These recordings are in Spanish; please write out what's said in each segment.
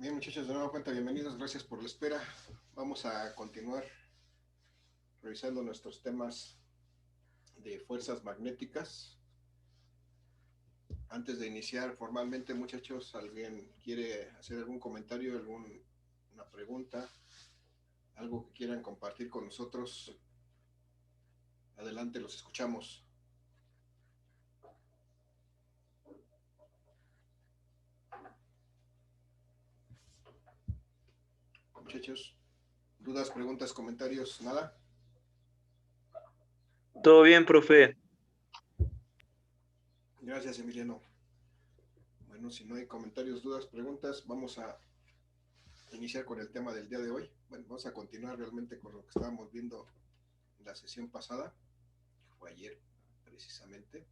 Bien, muchachos, de nueva cuenta, bienvenidos, gracias por la espera. Vamos a continuar revisando nuestros temas de fuerzas magnéticas. Antes de iniciar formalmente, muchachos, ¿alguien quiere hacer algún comentario, alguna pregunta, algo que quieran compartir con nosotros? Adelante, los escuchamos. Muchachos, dudas, preguntas, comentarios, nada. Todo bien, profe. Gracias, Emiliano. Bueno, si no hay comentarios, dudas, preguntas, vamos a iniciar con el tema del día de hoy. Bueno, vamos a continuar realmente con lo que estábamos viendo en la sesión pasada, que fue ayer precisamente,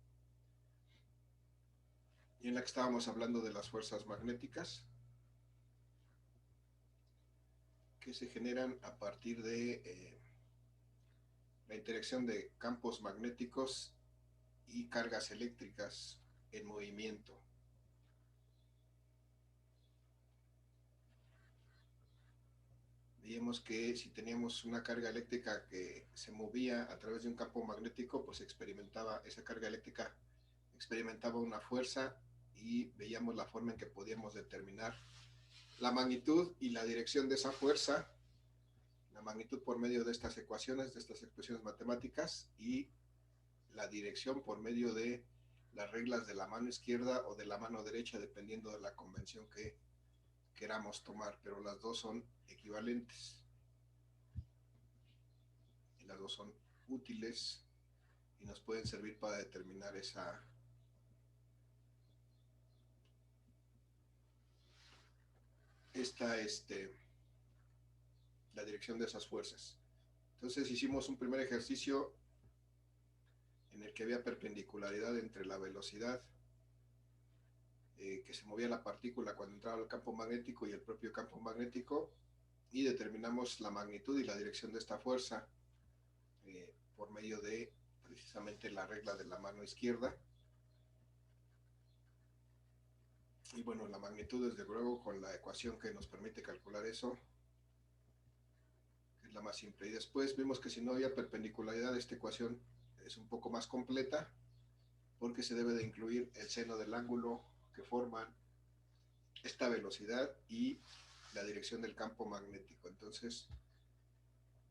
y en la que estábamos hablando de las fuerzas magnéticas que se generan a partir de la interacción de campos magnéticos y cargas eléctricas en movimiento. Veíamos que si teníamos una carga eléctrica que se movía a través de un campo magnético, pues esa carga eléctrica experimentaba una fuerza y veíamos la forma en que podíamos determinar la magnitud y la dirección de esa fuerza, la magnitud por medio de estas ecuaciones matemáticas, y la dirección por medio de las reglas de la mano izquierda o de la mano derecha, dependiendo de la convención que queramos tomar, pero las dos son equivalentes y las dos son útiles y nos pueden servir para determinar la dirección de esas fuerzas. Entonces hicimos un primer ejercicio en el que había perpendicularidad entre la velocidad que se movía la partícula cuando entraba al campo magnético y el propio campo magnético, y determinamos la magnitud y la dirección de esta fuerza por medio de precisamente la regla de la mano izquierda. Y bueno, la magnitud, desde luego, con la ecuación que nos permite calcular eso, es la más simple. Y después vimos que si no había perpendicularidad, esta ecuación es un poco más completa, porque se debe de incluir el seno del ángulo que forman esta velocidad y la dirección del campo magnético. Entonces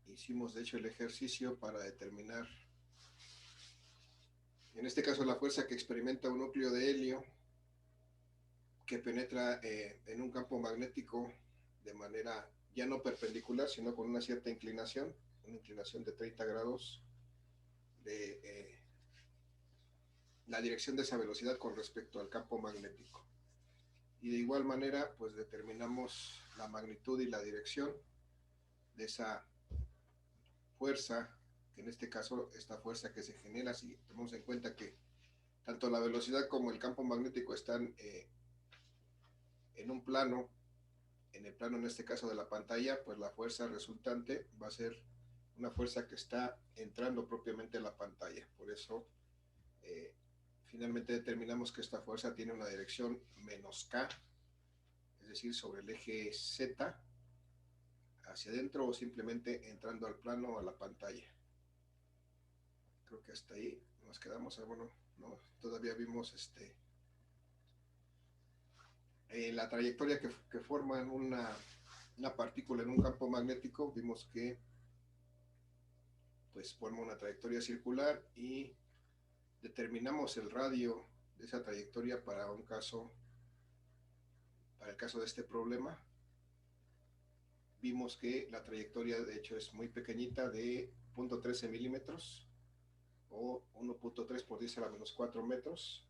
hicimos de hecho el ejercicio para determinar, en este caso, la fuerza que experimenta un núcleo de helio que penetra en un campo magnético de manera ya no perpendicular, sino con una cierta inclinación, una inclinación de 30 grados de la dirección de esa velocidad con respecto al campo magnético. Y de igual manera, pues determinamos la magnitud y la dirección de esa fuerza, que en este caso, esta fuerza que se genera, si tomamos en cuenta que tanto la velocidad como el campo magnético están en un plano, en el plano en este caso de la pantalla, pues la fuerza resultante va a ser una fuerza que está entrando propiamente en la pantalla. Por eso finalmente determinamos que esta fuerza tiene una dirección menos K, es decir, sobre el eje Z hacia adentro, o simplemente entrando al plano o a la pantalla. Creo que hasta ahí nos quedamos. Bueno, no, todavía vimos la trayectoria que forma una partícula en un campo magnético. Vimos que pues forma una trayectoria circular y determinamos el radio de esa trayectoria para el caso de este problema. Vimos que la trayectoria de hecho es muy pequeñita, de 0.13 milímetros o 1.3 por 10 a la menos 4 metros.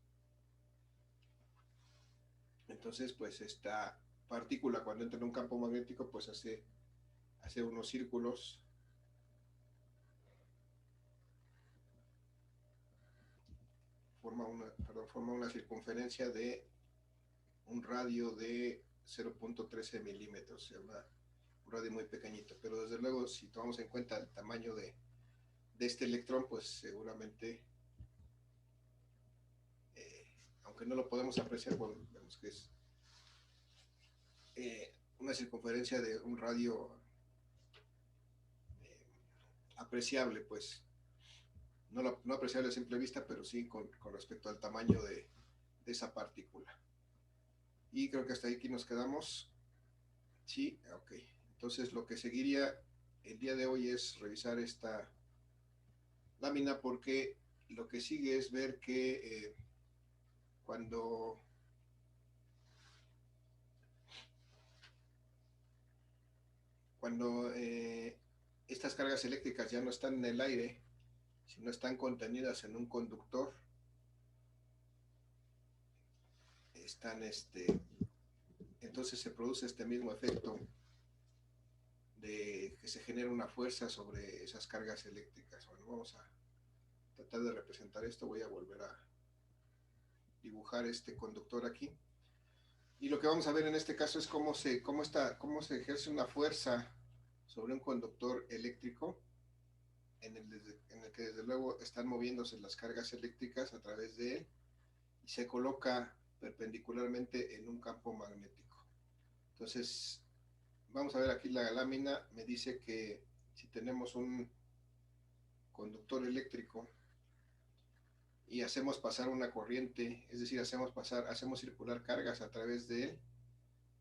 Entonces, pues esta partícula, cuando entra en un campo magnético, pues hace unos círculos forma una circunferencia de un radio de 0.13 milímetros, o sea, un radio muy pequeñito. Pero desde luego, si tomamos en cuenta el tamaño de este electrón, pues seguramente, aunque no lo podemos apreciar, bueno, vemos que es una circunferencia de un radio apreciable, pues no apreciable a simple vista, pero sí con respecto al tamaño de esa partícula. Y creo que hasta aquí nos quedamos. Sí, ok. Entonces lo que seguiría el día de hoy es revisar esta lámina, porque lo que sigue es ver que cuando estas cargas eléctricas ya no están en el aire, sino están contenidas en un conductor, entonces se produce este mismo efecto de que se genera una fuerza sobre esas cargas eléctricas. Bueno, vamos a tratar de representar esto. Voy a volver a dibujar este conductor aquí. Y lo que vamos a ver en este caso es cómo se ejerce una fuerza sobre un conductor eléctrico en el que desde luego están moviéndose las cargas eléctricas a través de él, y se coloca perpendicularmente en un campo magnético. Entonces, vamos a ver aquí la lámina. Me dice que si tenemos un conductor eléctrico y hacemos pasar una corriente, es decir, hacemos circular cargas a través de él,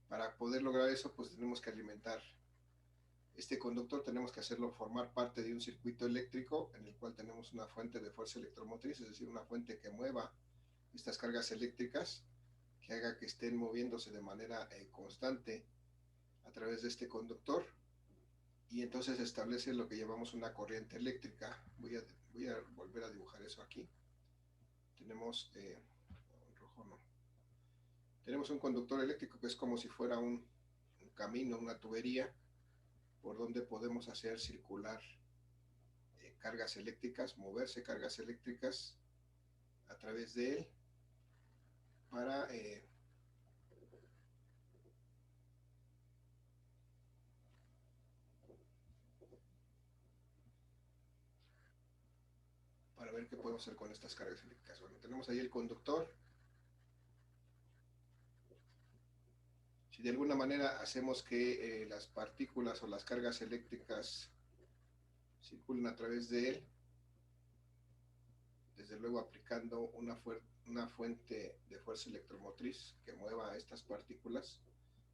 para poder lograr eso, pues tenemos que alimentar este conductor, tenemos que hacerlo formar parte de un circuito eléctrico en el cual tenemos una fuente de fuerza electromotriz, es decir, una fuente que mueva estas cargas eléctricas, que haga que estén moviéndose de manera constante a través de este conductor, y entonces establece lo que llamamos una corriente eléctrica. Voy a volver a dibujar eso aquí. Tenemos rojo no. Tenemos un conductor eléctrico que es como si fuera un camino, una tubería, por donde podemos hacer circular cargas eléctricas, moverse cargas eléctricas a través de él, para ver qué podemos hacer con estas cargas eléctricas. Bueno, tenemos ahí el conductor. Si de alguna manera hacemos que las partículas o las cargas eléctricas circulen a través de él, desde luego aplicando una fuente de fuerza electromotriz que mueva estas partículas.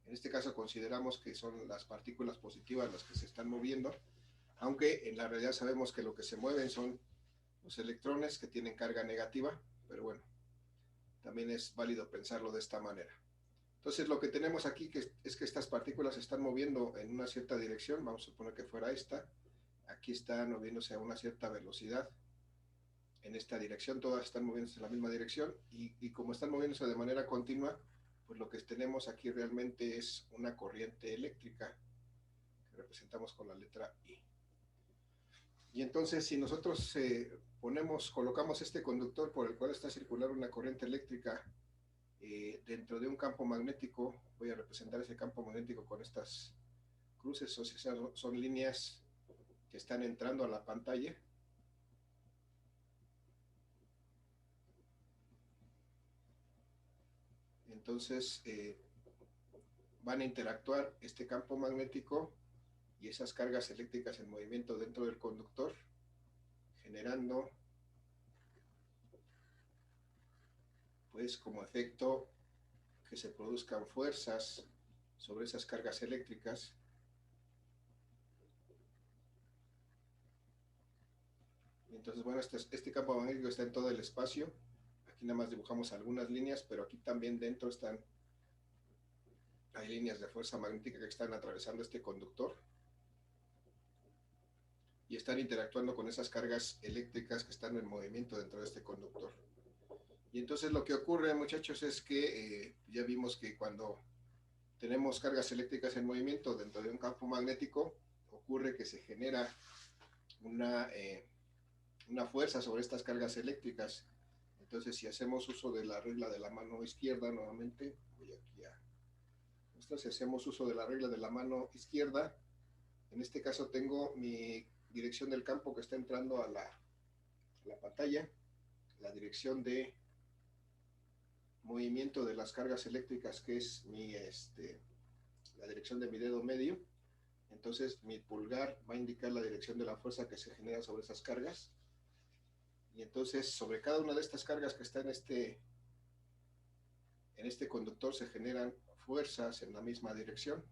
En este caso consideramos que son las partículas positivas las que se están moviendo, aunque en la realidad sabemos que lo que se mueven son los electrones que tienen carga negativa, pero bueno, también es válido pensarlo de esta manera. Entonces lo que tenemos aquí es que estas partículas se están moviendo en una cierta dirección. Vamos a suponer que fuera esta. Aquí están moviéndose a una cierta velocidad en esta dirección, todas están moviéndose en la misma dirección, y como están moviéndose de manera continua, pues lo que tenemos aquí realmente es una corriente eléctrica que representamos con la letra I. Y entonces, si nosotros colocamos este conductor por el cual está circulando una corriente eléctrica dentro de un campo magnético, voy a representar ese campo magnético con estas cruces, o sea, son líneas que están entrando a la pantalla. Entonces van a interactuar este campo magnético y esas cargas eléctricas en movimiento dentro del conductor, generando pues como efecto que se produzcan fuerzas sobre esas cargas eléctricas. Entonces, bueno, este campo magnético está en todo el espacio. Aquí nada más dibujamos algunas líneas, pero aquí también dentro hay líneas de fuerza magnética que están atravesando este conductor y están interactuando con esas cargas eléctricas que están en movimiento dentro de este conductor. Y entonces lo que ocurre, muchachos, es que ya vimos que cuando tenemos cargas eléctricas en movimiento dentro de un campo magnético, ocurre que se genera una fuerza sobre estas cargas eléctricas. Entonces, si hacemos uso de la regla de la mano izquierda, nuevamente, voy aquí a mostrar, si hacemos uso de la regla de la mano izquierda, en este caso tengo mi dirección del campo que está entrando a la pantalla, la dirección de movimiento de las cargas eléctricas, que es mi la dirección de mi dedo medio. Entonces mi pulgar va a indicar la dirección de la fuerza que se genera sobre esas cargas. Y entonces sobre cada una de estas cargas que está en este conductor se generan fuerzas en la misma dirección.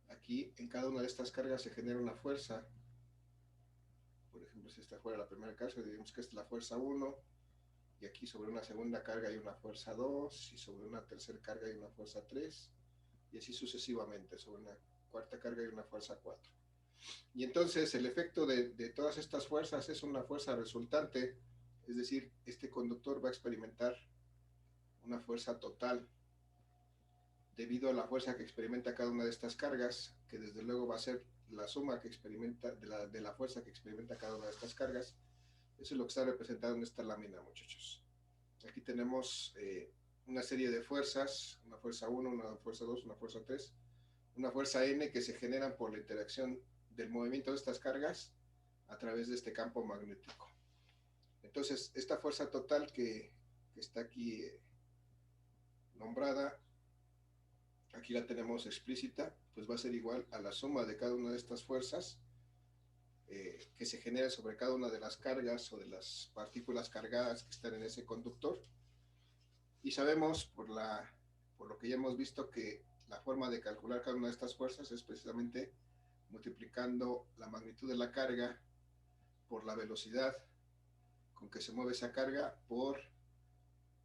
Aquí en cada una de estas cargas se genera una fuerza. Por ejemplo, si esta fuera la primera carga, digamos que esta es la fuerza 1, y aquí sobre una segunda carga hay una fuerza 2, y sobre una tercera carga hay una fuerza 3, y así sucesivamente, sobre una cuarta carga hay una fuerza 4. Y entonces el efecto de todas estas fuerzas es una fuerza resultante, es decir, este conductor va a experimentar una fuerza total debido a la fuerza que experimenta cada una de estas cargas, que desde luego va a ser la suma que experimenta de la fuerza que experimenta cada una de estas cargas. Eso es lo que está representado en esta lámina, muchachos. Aquí tenemos una serie de fuerzas, una fuerza 1, una fuerza 2, una fuerza 3, una fuerza N que se generan por la interacción del movimiento de estas cargas a través de este campo magnético. Entonces, esta fuerza total que está aquí nombrada, aquí la tenemos explícita, pues va a ser igual a la suma de cada una de estas fuerzas que se genera sobre cada una de las cargas o de las partículas cargadas que están en ese conductor. Y sabemos por lo que ya hemos visto que la forma de calcular cada una de estas fuerzas es precisamente multiplicando la magnitud de la carga por la velocidad con que se mueve esa carga por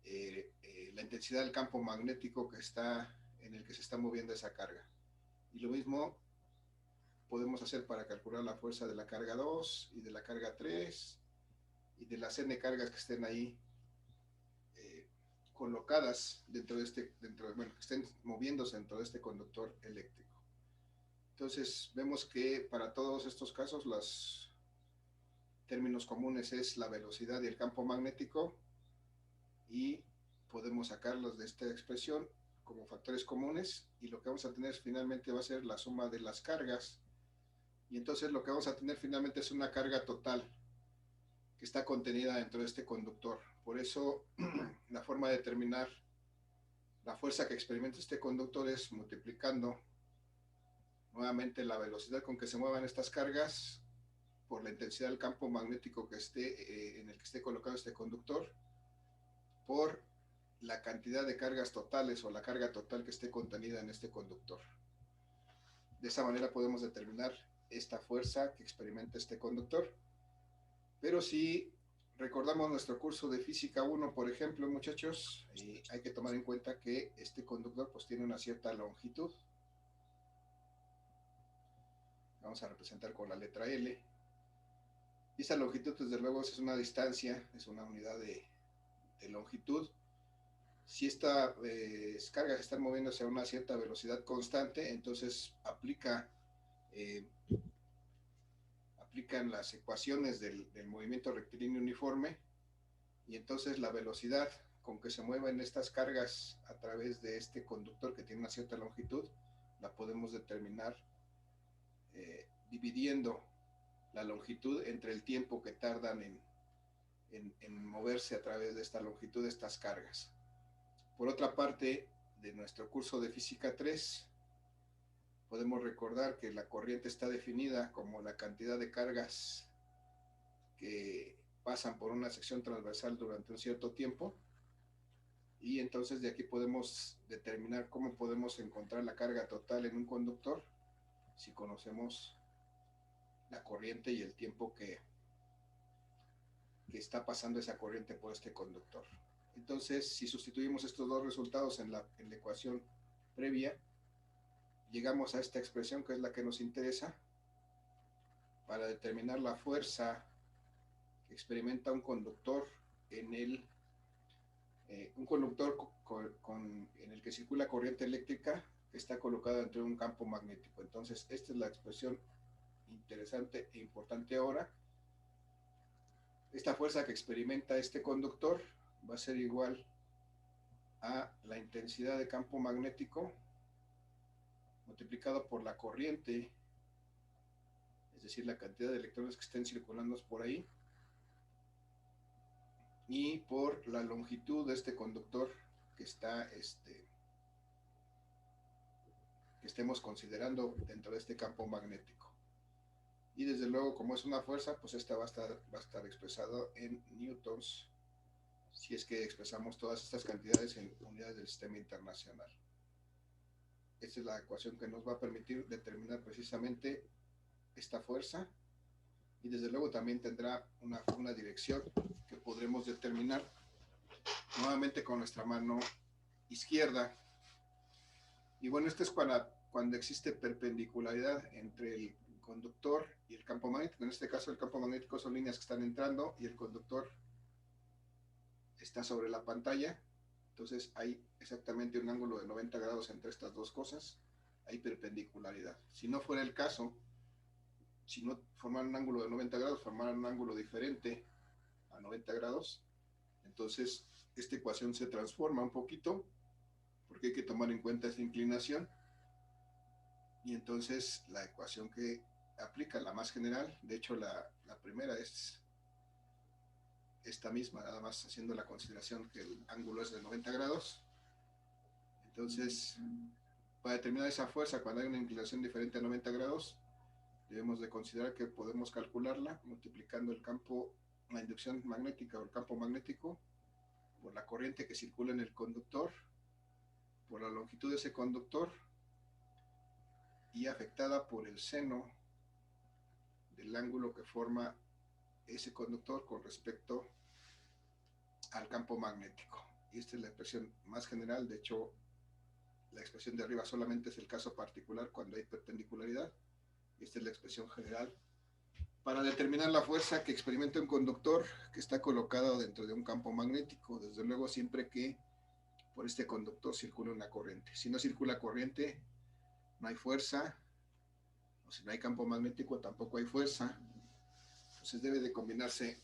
la intensidad del campo magnético que está en el que se está moviendo esa carga. Y lo mismo podemos hacer para calcular la fuerza de la carga 2 y de la carga 3 y de las n cargas que estén ahí colocadas dentro de bueno, que estén moviéndose dentro de este conductor eléctrico. Entonces vemos que para todos estos casos los términos comunes es la velocidad y el campo magnético, y podemos sacarlos de esta expresión como factores comunes, y lo que vamos a tener finalmente va a ser la suma de las cargas, y entonces lo que vamos a tener finalmente es una carga total que está contenida dentro de este conductor. Por eso la forma de determinar la fuerza que experimenta este conductor es multiplicando nuevamente la velocidad con que se muevan estas cargas por la intensidad del campo magnético que esté en el que esté colocado este conductor, por la cantidad de cargas totales o la carga total que esté contenida en este conductor. De esa manera podemos determinar esta fuerza que experimenta este conductor. Pero si recordamos nuestro curso de física 1, por ejemplo, muchachos, hay que tomar en cuenta que este conductor pues tiene una cierta longitud. Vamos a representar con la letra L. Y esa longitud, desde luego, es una distancia, es una unidad de longitud. Si estas cargas están moviéndose a una cierta velocidad constante, entonces aplican las ecuaciones del movimiento rectilíneo uniforme, y entonces la velocidad con que se mueven estas cargas a través de este conductor que tiene una cierta longitud la podemos determinar dividiendo la longitud entre el tiempo que tardan en moverse a través de esta longitud de estas cargas. Por otra parte, de nuestro curso de física 3, podemos recordar que la corriente está definida como la cantidad de cargas que pasan por una sección transversal durante un cierto tiempo, y entonces de aquí podemos determinar cómo podemos encontrar la carga total en un conductor si conocemos la corriente y el tiempo que está pasando esa corriente por este conductor. Entonces, si sustituimos estos dos resultados en la ecuación previa, llegamos a esta expresión que es la que nos interesa para determinar la fuerza que experimenta un conductor en un conductor en el que circula corriente eléctrica que está colocado dentro de un campo magnético. Entonces, esta es la expresión interesante e importante ahora. Esta fuerza que experimenta este conductor va a ser igual a la intensidad de campo magnético multiplicado por la corriente, es decir, la cantidad de electrones que estén circulando por ahí, y por la longitud de este conductor que está, que estemos considerando dentro de este campo magnético. Y desde luego, como es una fuerza, pues esta va a estar expresado en newtons, si es que expresamos todas estas cantidades en unidades del sistema internacional. Esta es la ecuación que nos va a permitir determinar precisamente esta fuerza, y desde luego también tendrá una dirección que podremos determinar nuevamente con nuestra mano izquierda. Y bueno, esto es cuando existe perpendicularidad entre el conductor y el campo magnético. En este caso, el campo magnético son líneas que están entrando y el conductor está sobre la pantalla. Entonces hay exactamente un ángulo de 90 grados entre estas dos cosas. Hay perpendicularidad. Si no fuera el caso, si no formaran un ángulo de 90 grados, formaran un ángulo diferente a 90 grados, entonces esta ecuación se transforma un poquito, porque hay que tomar en cuenta esta inclinación, y entonces la ecuación que aplica, la más general, de hecho la primera es esta misma, nada más haciendo la consideración que el ángulo es de 90 grados. Entonces, para determinar esa fuerza cuando hay una inclinación diferente a 90 grados, debemos de considerar que podemos calcularla multiplicando el campo, la inducción magnética o el campo magnético, por la corriente que circula en el conductor, por la longitud de ese conductor, y afectada por el seno del ángulo que forma ese conductor con respecto al campo magnético. Y esta es la expresión más general. De hecho, la expresión de arriba solamente es el caso particular cuando hay perpendicularidad. Esta es la expresión general para determinar la fuerza que experimenta un conductor que está colocado dentro de un campo magnético. Desde luego, siempre que por este conductor circula una corriente. Si no circula corriente, no hay fuerza, o si no hay campo magnético, tampoco hay fuerza. Entonces debe de combinarse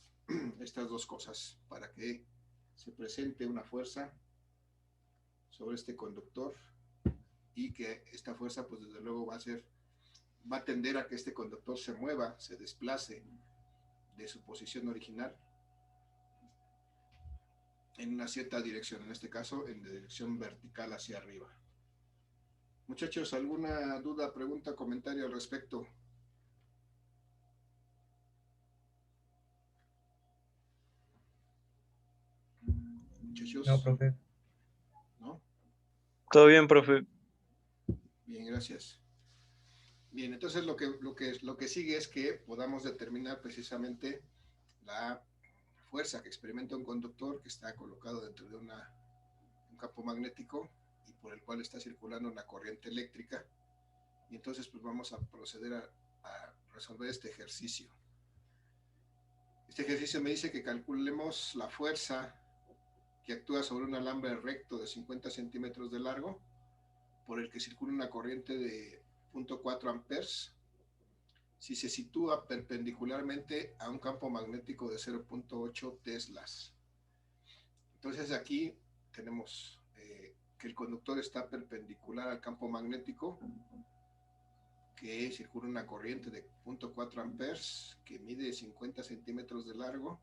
estas dos cosas para que se presente una fuerza sobre este conductor, y que esta fuerza, pues desde luego va a tender a que este conductor se mueva, se desplace de su posición original en una cierta dirección, en este caso en dirección vertical hacia arriba. Muchachos, ¿alguna duda, pregunta, comentario al respecto? Muchachos. No, profe. ¿No? Todo bien, profe. Bien, gracias. Bien, entonces lo que sigue es que podamos determinar precisamente la fuerza que experimenta un conductor que está colocado dentro de un campo magnético y por el cual está circulando una corriente eléctrica. Y entonces pues vamos a proceder a resolver este ejercicio. Este ejercicio me dice que calculemos la fuerza que actúa sobre un alambre recto de 50 centímetros de largo, por el que circula una corriente de 0.4 amperes, si se sitúa perpendicularmente a un campo magnético de 0.8 teslas. Entonces aquí tenemos que el conductor está perpendicular al campo magnético, que circula una corriente de 0.4 amperes, que mide 50 centímetros de largo,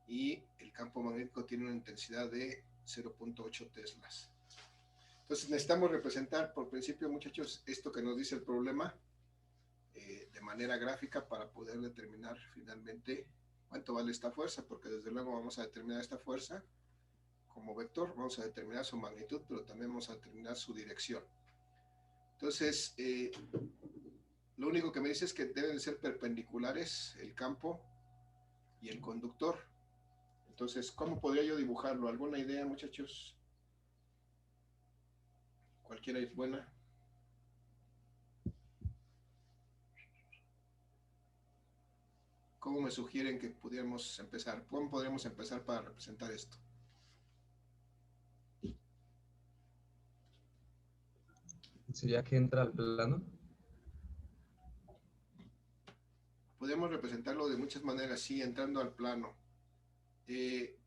y el campo magnético tiene una intensidad de 0.8 teslas. Entonces necesitamos representar por principio, muchachos, esto que nos dice el problema de manera gráfica para poder determinar finalmente cuánto vale esta fuerza, porque desde luego vamos a determinar esta fuerza como vector, vamos a determinar su magnitud, pero también vamos a determinar su dirección. Entonces, lo único que me dice es que deben de ser perpendiculares el campo y el conductor. Entonces, ¿cómo podría yo dibujarlo? ¿Alguna idea, muchachos? Cualquiera es buena. ¿Cómo me sugieren que pudiéramos empezar? ¿Cómo podríamos empezar para representar esto? Sería que entra al plano. Podemos representarlo de muchas maneras, sí, entrando al plano.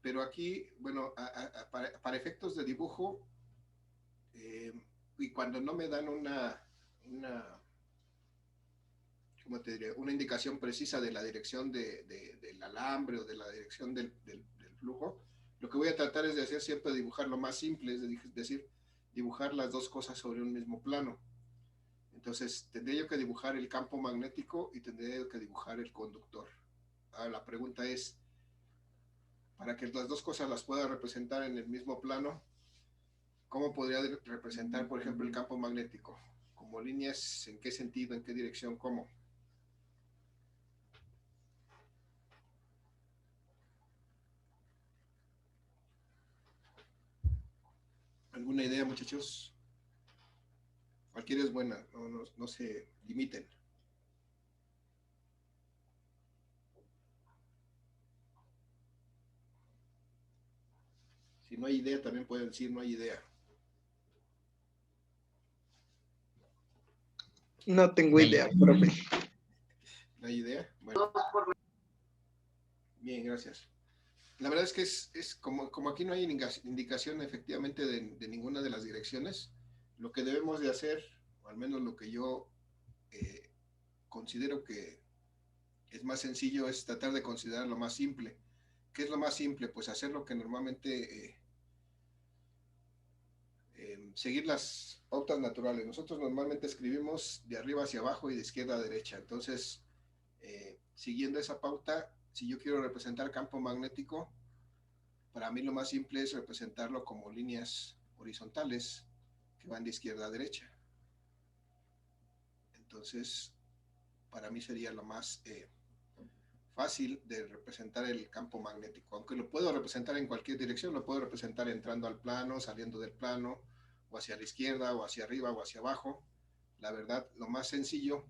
Pero aquí, bueno, para efectos de dibujo, y cuando no me dan ¿cómo te diría? Una indicación precisa de la dirección del alambre o de la dirección del flujo, Lo que voy a tratar es de hacer siempre dibujar lo más simple, es decir, dibujar las dos cosas sobre un mismo plano. Entonces, tendría yo que dibujar el campo magnético y tendría yo que dibujar el conductor. Ahora, la pregunta es, para que las dos cosas las pueda representar en el mismo plano, ¿cómo podría representar, por ejemplo, el campo magnético? ¿Como líneas? ¿En qué sentido? ¿En qué dirección? ¿Cómo? ¿Alguna idea, muchachos? Cualquiera es buena, no se limiten. Si no hay idea, también pueden decir no hay idea. No tengo idea, profe. ¿No hay idea? Bueno. Bien, gracias. La verdad es que es como aquí no hay indicación efectivamente de ninguna de las direcciones, lo que debemos de hacer, o al menos lo que yo considero que es más sencillo, es tratar de considerar lo más simple. ¿Qué es lo más simple? Pues hacer lo que normalmente seguir las pautas naturales. Nosotros normalmente escribimos de arriba hacia abajo y de izquierda a derecha. Entonces, siguiendo esa pauta, si yo quiero representar campo magnético, para mí lo más simple es representarlo como líneas horizontales que van de izquierda a derecha. Entonces, para mí sería lo más fácil de representar el campo magnético. Aunque lo puedo representar en cualquier dirección, lo puedo representar entrando al plano, saliendo del plano, o hacia la izquierda, o hacia arriba, o hacia abajo. La verdad, lo más sencillo,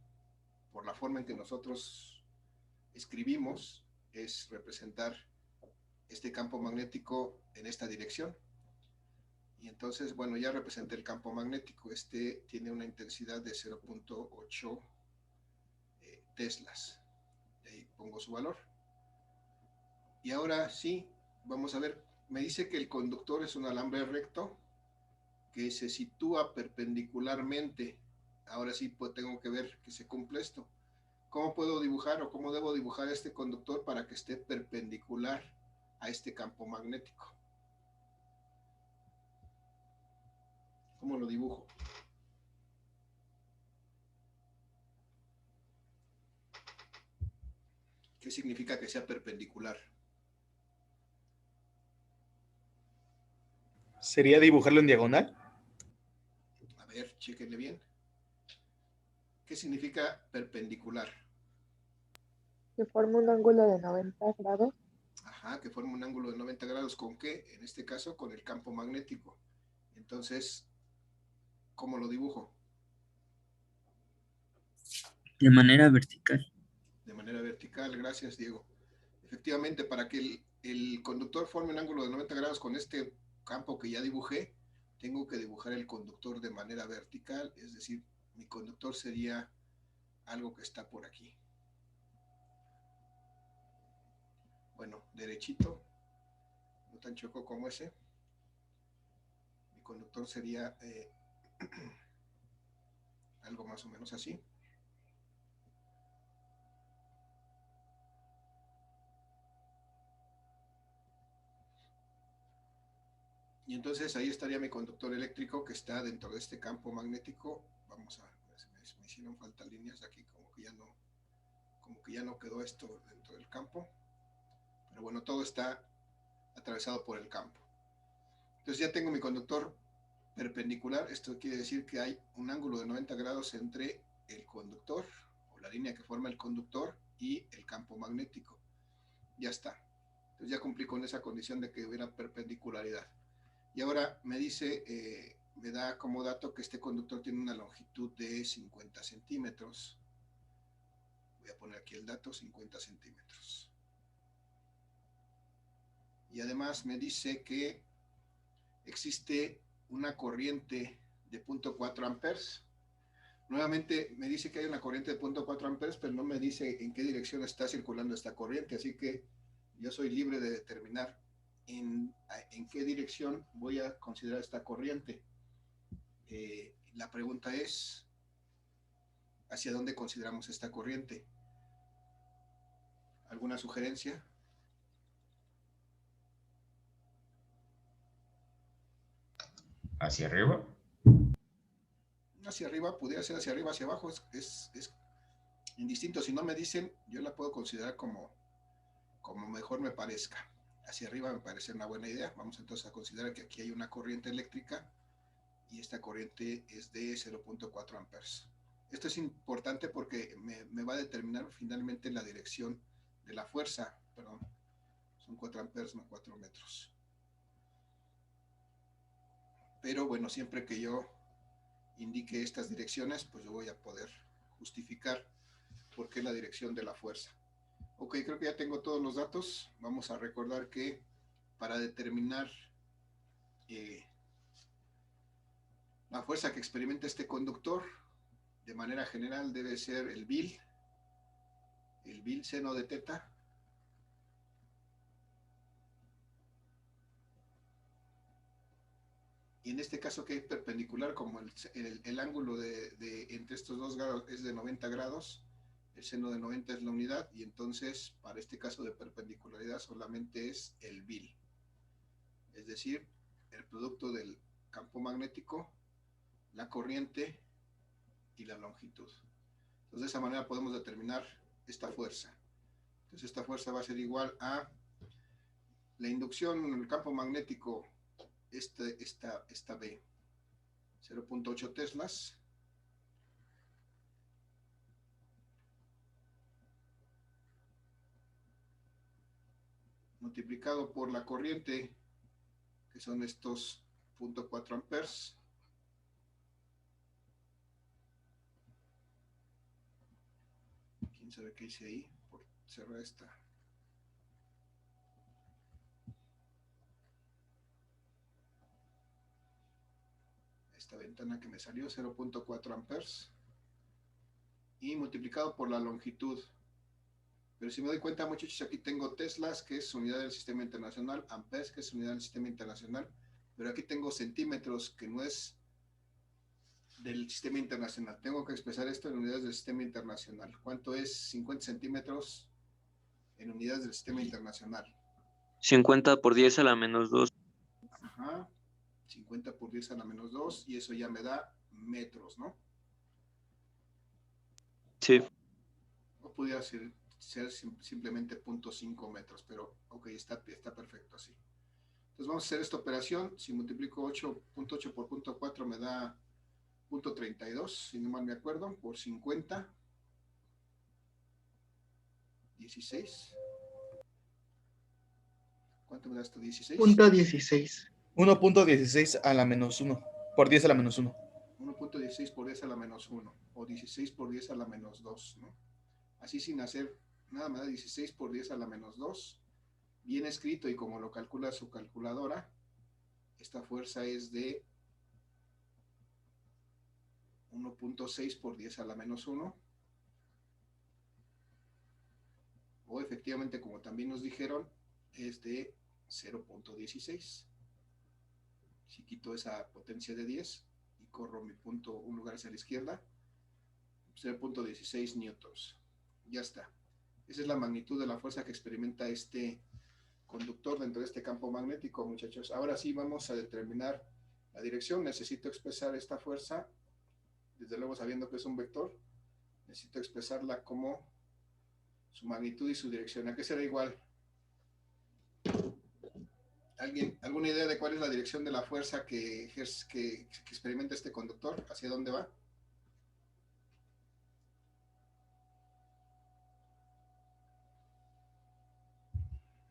por la forma en que nosotros escribimos, es representar este campo magnético en esta dirección. Y entonces, bueno, ya representé el campo magnético. Este tiene una intensidad de 0.8 teslas. De ahí pongo su valor. Y ahora sí, vamos a ver. Me dice que el conductor es un alambre recto que se sitúa perpendicularmente. Ahora sí, pues tengo que ver que se cumple esto. ¿Cómo puedo dibujar o cómo debo dibujar este conductor para que esté perpendicular a este campo magnético? ¿Cómo lo dibujo? ¿Qué significa que sea perpendicular? ¿Sería dibujarlo en diagonal? A ver, chéquenle bien. ¿Qué significa perpendicular? Que forma un ángulo de 90 grados. Ajá, que forma un ángulo de 90 grados. ¿Con qué? En este caso, con el campo magnético. Entonces, ¿cómo lo dibujo? De manera vertical. De manera vertical, gracias, Diego. Efectivamente, para que el conductor forme un ángulo de 90 grados con este campo que ya dibujé, tengo que dibujar el conductor de manera vertical, es decir, mi conductor sería algo que está por aquí. Bueno, derechito, no tan choco como ese. Mi conductor sería algo más o menos así. Y entonces ahí estaría mi conductor eléctrico que está dentro de este campo magnético. Vamos a ver, me hicieron falta líneas aquí, como que ya no quedó esto dentro del campo. Pero bueno, todo está atravesado por el campo. Entonces ya tengo mi conductor perpendicular. Esto quiere decir que hay un ángulo de 90 grados entre el conductor o la línea que forma el conductor y el campo magnético. Ya está. Entonces ya cumplí con esa condición de que hubiera perpendicularidad. Y ahora me dice, me da como dato que este conductor tiene una longitud de 50 centímetros. Voy a poner aquí el dato, 50 centímetros. Y además me dice que existe una corriente de 0.4 amperes. Nuevamente me dice que hay una corriente de 0.4 amperes, pero no me dice en qué dirección está circulando esta corriente, así que yo soy libre de determinar en qué dirección voy a considerar esta corriente. La pregunta es, ¿hacia dónde consideramos esta corriente? ¿Alguna sugerencia? ¿Hacia arriba? Hacia arriba, pudiera ser hacia arriba, hacia abajo, es indistinto. Si no me dicen, yo la puedo considerar como mejor me parezca. Hacia arriba me parece una buena idea. Vamos entonces a considerar que aquí hay una corriente eléctrica y esta corriente es de 0.4 amperes. Esto es importante porque me va a determinar finalmente la dirección de la fuerza. Perdón, son 4 amperes, no 4 metros. Pero bueno, siempre que yo indique estas direcciones, pues yo voy a poder justificar por qué la dirección de la fuerza. Ok, creo que ya tengo todos los datos. Vamos a recordar que para determinar la fuerza que experimenta este conductor, de manera general debe ser el BIL seno de teta, y en este caso que es perpendicular, como el ángulo entre estos dos grados es de 90 grados, el seno de 90 es la unidad, y entonces para este caso de perpendicularidad solamente es el BIL, es decir, el producto del campo magnético, la corriente y la longitud. Entonces de esa manera podemos determinar esta fuerza. Entonces esta fuerza va a ser igual a la inducción en el campo magnético, esta B, 0.8 teslas, multiplicado por la corriente, que son estos 0.4 amperes, quién sabe qué hice ahí por cerrar esta ventana que me salió, 0.4 amperes, y multiplicado por la longitud. Pero si me doy cuenta, muchachos, aquí tengo teslas, que es unidad del sistema internacional, amperes, que es unidad del sistema internacional, pero aquí tengo centímetros, que no es del sistema internacional. Tengo que expresar esto en unidades del sistema internacional. ¿Cuánto es 50 centímetros en unidades del sistema internacional? 50 por 10 a la menos 2. Ajá, 50 por 10 a la menos 2, y eso ya me da metros, ¿no? Sí. O pudiera ser simplemente 0.5 metros, pero ok, está perfecto así. Entonces vamos a hacer esta operación. Si multiplico 8.8 por 0.4 me da 0.32, si no mal me acuerdo, por 50, 16. ¿Cuánto me da esto? 16. Punto 16. 1.16 a la menos 1. Por 10 a la menos 1. 1.16 por 10 a la menos 1. O 16 por 10 a la menos 2, ¿no? Así sin hacer nada, me da 16 por 10 a la menos 2. Bien escrito, y como lo calcula su calculadora, esta fuerza es de 1.6 por 10 a la menos 1. O efectivamente, como también nos dijeron, es de 0.16. Si quito esa potencia de 10 y corro mi punto un lugar hacia la izquierda, 0.16 newtons. Ya está. Esa es la magnitud de la fuerza que experimenta este conductor dentro de este campo magnético, muchachos. Ahora sí vamos a determinar la dirección. Necesito expresar esta fuerza, desde luego sabiendo que es un vector, necesito expresarla como su magnitud y su dirección. ¿A qué será igual? ¿Alguna idea de cuál es la dirección de la fuerza que experimenta este conductor? ¿Hacia dónde va?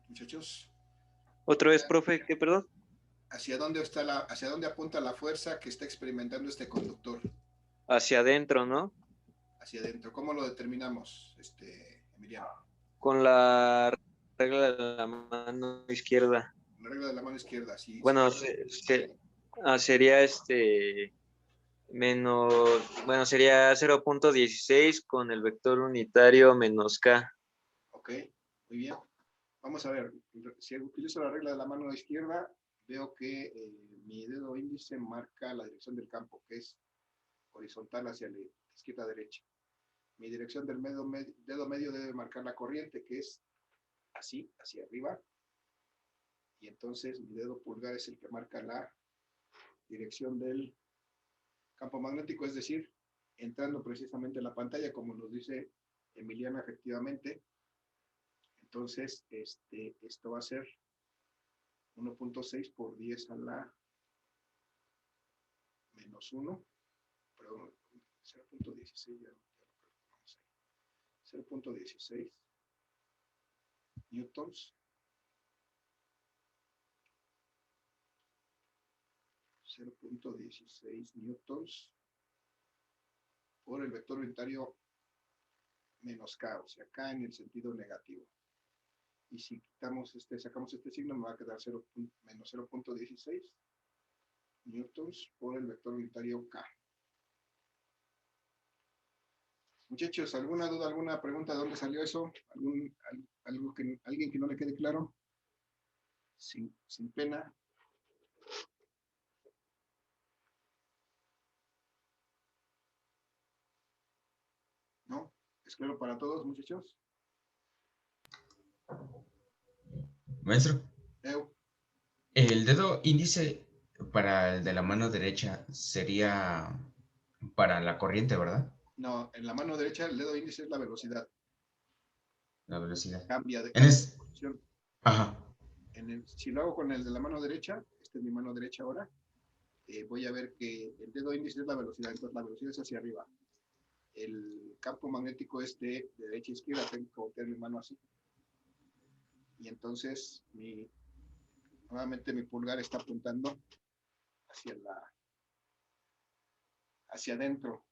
Muchachos. Otra vez, profe, ¿qué, perdón? ¿Hacia dónde apunta la fuerza que está experimentando este conductor? Hacia adentro, ¿no? Hacia adentro. ¿Cómo lo determinamos, Emiliano? Con la regla de la mano izquierda. La regla de la mano izquierda, sí. Bueno, sería sería 0.16 con el vector unitario menos K. Ok, muy bien. Vamos a ver, si utilizo la regla de la mano izquierda, veo que mi dedo índice marca la dirección del campo, que es horizontal hacia la izquierda-derecha. Mi dirección del dedo medio debe marcar la corriente, que es así, hacia arriba. Y entonces mi dedo pulgar es el que marca la dirección del campo magnético, es decir, entrando precisamente en la pantalla, como nos dice Emiliano efectivamente. Entonces, esto va a ser 1.6 por 10 a la menos 1, perdón, 0.16, ya lo calculamos ahí. 0.16 newtons 0.16 newtons por el vector unitario menos k, o sea, k en el sentido negativo. Y si quitamos sacamos este signo, me va a quedar menos 0.16 newtons por el vector unitario k. Muchachos, ¿alguna duda, alguna pregunta de dónde salió eso? ¿Alguien que no le quede claro? Sin pena. ¿No? ¿Es claro para todos, muchachos? Maestro, Eu. el dedo índice para el de la mano derecha sería para la corriente, ¿verdad? No, en la mano derecha el dedo índice es la velocidad. La velocidad. Cambia de En es... posición. Ajá. Si lo hago con el de la mano derecha, esta es mi mano derecha ahora, voy a ver que el dedo índice es la velocidad, entonces la velocidad es hacia arriba. El campo magnético es de derecha a izquierda, tengo que voltear mi mano así. Y entonces, nuevamente mi pulgar está apuntando hacia adentro.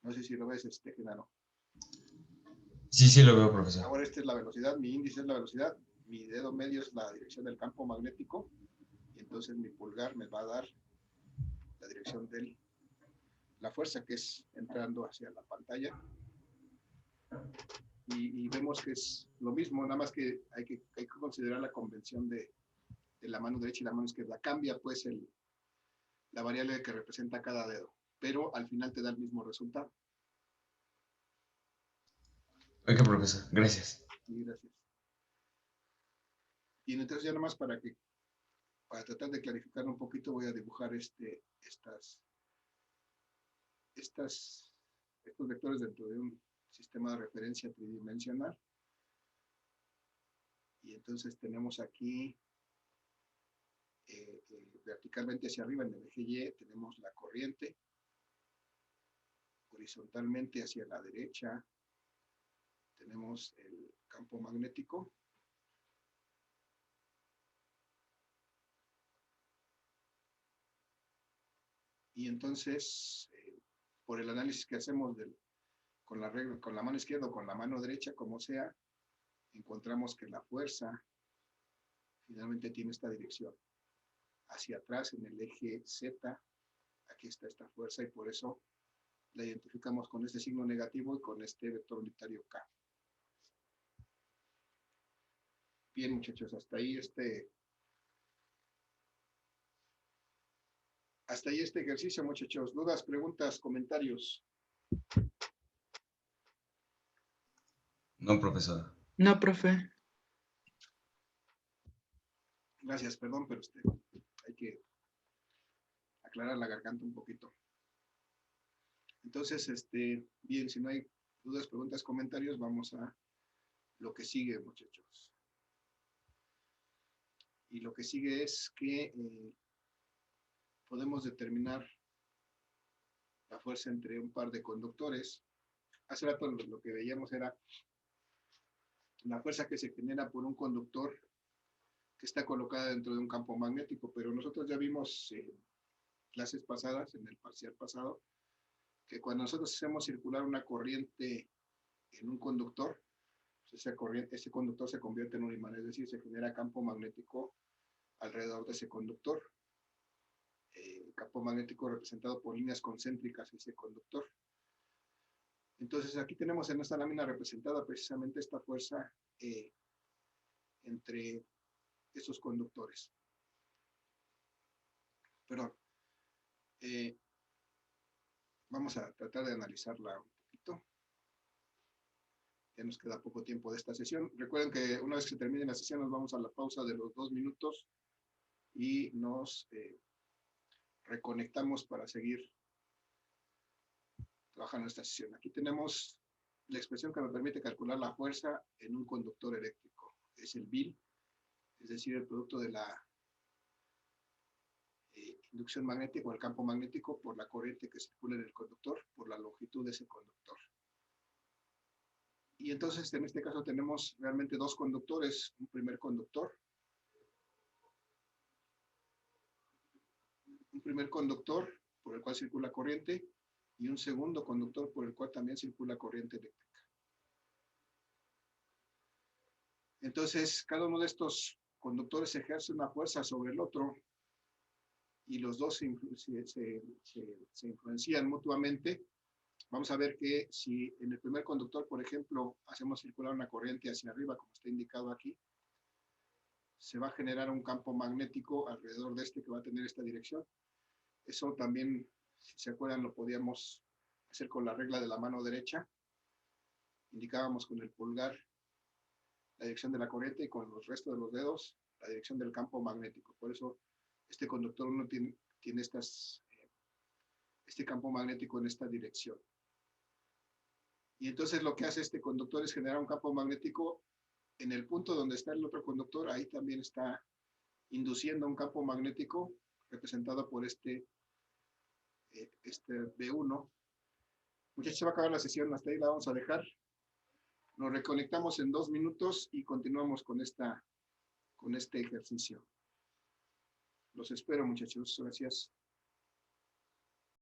No sé si lo ves, Genaro. Sí, lo veo, profesor. Ahora esta es la velocidad, mi índice es la velocidad, mi dedo medio es la dirección del campo magnético, y entonces mi pulgar me va a dar la dirección de la fuerza, que es entrando hacia la pantalla. Y vemos que es lo mismo, nada más que hay que considerar la convención de la mano derecha y la mano izquierda. Cambia pues la variable que representa cada dedo, pero al final te da el mismo resultado. Ok, profesor, gracias. Sí, gracias. Y entonces ya nomás para tratar de clarificar un poquito, voy a dibujar estos vectores dentro de un sistema de referencia tridimensional. Y entonces tenemos aquí verticalmente hacia arriba en el eje Y tenemos la corriente, horizontalmente hacia la derecha tenemos el campo magnético, y entonces por el análisis que hacemos con la mano izquierda o con la mano derecha, como sea, encontramos que la fuerza finalmente tiene esta dirección hacia atrás en el eje Z. Aquí está esta fuerza y por eso la identificamos con este signo negativo y con este vector unitario K. Bien, muchachos, hasta ahí este ejercicio, muchachos. ¿Dudas, preguntas, comentarios? No, profesor. No, profe. Gracias, perdón, pero hay que aclarar la garganta un poquito. Entonces, bien, si no hay dudas, preguntas, comentarios, vamos a lo que sigue, muchachos. Y lo que sigue es que podemos determinar la fuerza entre un par de conductores. Hace rato lo que veíamos era la fuerza que se genera por un conductor que está colocada dentro de un campo magnético, pero nosotros ya vimos clases pasadas, en el parcial pasado, que cuando nosotros hacemos circular una corriente en un conductor, ese conductor se convierte en un imán, es decir, se genera campo magnético alrededor de ese conductor. Campo magnético representado por líneas concéntricas ese conductor. Entonces aquí tenemos en esta lámina representada precisamente esta fuerza entre esos conductores. Perdón. Vamos a tratar de analizarla un poquito. Ya nos queda poco tiempo de esta sesión. Recuerden que una vez que se termine la sesión nos vamos a la pausa de los 2 minutos y nos reconectamos para seguir trabajando esta sesión. Aquí tenemos la expresión que me permite calcular la fuerza en un conductor eléctrico. Es el BIL, es decir, el producto de la inducción magnética o el campo magnético por la corriente que circula en el conductor, por la longitud de ese conductor. Y entonces, en este caso, tenemos realmente dos conductores. Un primer conductor por el cual circula corriente y un segundo conductor por el cual también circula corriente eléctrica. Entonces, cada uno de estos conductores ejerce una fuerza sobre el otro y los dos se influencian mutuamente. Vamos a ver que si en el primer conductor, por ejemplo, hacemos circular una corriente hacia arriba, como está indicado aquí, se va a generar un campo magnético alrededor de este que va a tener esta dirección. Eso también, si se acuerdan, lo podíamos hacer con la regla de la mano derecha. Indicábamos con el pulgar la dirección de la corriente y con los restos de los dedos la dirección del campo magnético. Por eso este conductor 1 tiene este campo magnético en esta dirección. Y entonces lo que hace este conductor es generar un campo magnético en el punto donde está el otro conductor. Ahí también está induciendo un campo magnético representado por este B1. Muchachos, se va a acabar la sesión, hasta ahí la vamos a dejar. Nos reconectamos en 2 minutos y continuamos con este ejercicio. Los espero, muchachos. Gracias.